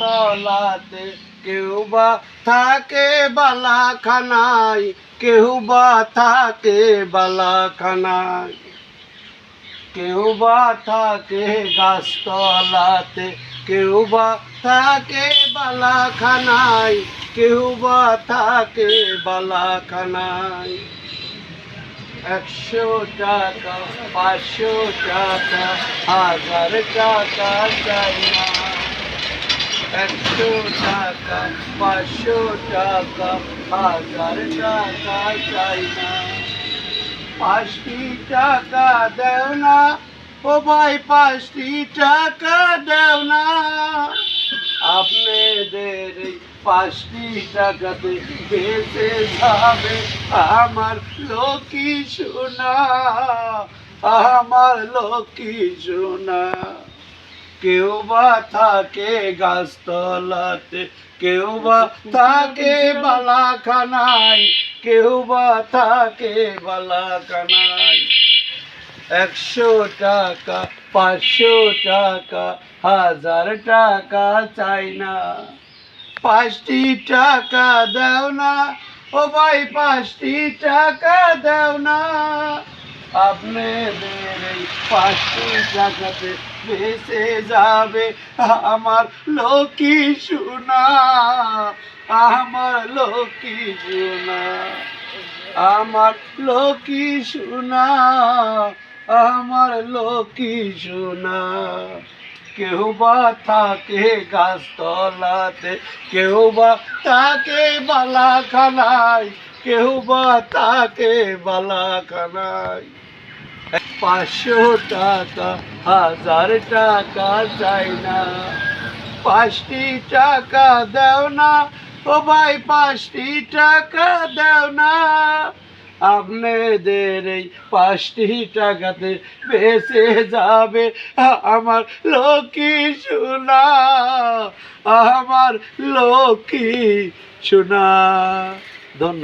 গাছতলাতে, কেউ বা থাকে বালাখানায়, কেউ বা থাকে বালাখানায়। কেউ বা থাকে গাছতলাতে, কেউ বা থাকে বালাখানায়, কেউ বা থাকে বালাখানায়। 100 টাকা 500 টাকা 1000 টাকা চাই না। 100 টাকা 500 টাকা 1000 টাকা চাই না। 5টি টাকা দেও না, ও ভাই 5টি টাকা দেও না। আপনাদের এই 5টি টাকাতে বেঁচে যাবে আমার লক্ষ্মী সোনা, আমার লক্ষ্মী সোনা। কেউ বা থাকে গাছতলাতে, কেউ বা থাকে বালাখানায়, কেউ বা থাকে বালাখানায়। 100 টাকা 500 টাকা 1000 টাকা চাই না। 5টি টাকা দাও না, ও ভাই 5টি টাকা দাও না। আপনাদের এই 5টি টাকাতে বেঁচে যাবে আমার লক্ষ্মী সোনা, আমার লক্ষ্মী সোনা, আমার লক্ষ্মী সোনা, আমার লক্ষ্মী সোনা। কেউ বা থাকে গাছতলাতে, কেউ বা থাকে বালাখানায়, কেউ বা থাকে বালাখানায়। 500 টাকা 1000 টাকা চাই না। 5টি টাকা দাও না, ও ভাই 5টি টাকা দাও না। আপনাদের এই 5টি টাকাতে বেঁচে যাবে আমার লক্ষ্মী সোনা, আমার লক্ষ্মী সোনা। ধন্যবাদ।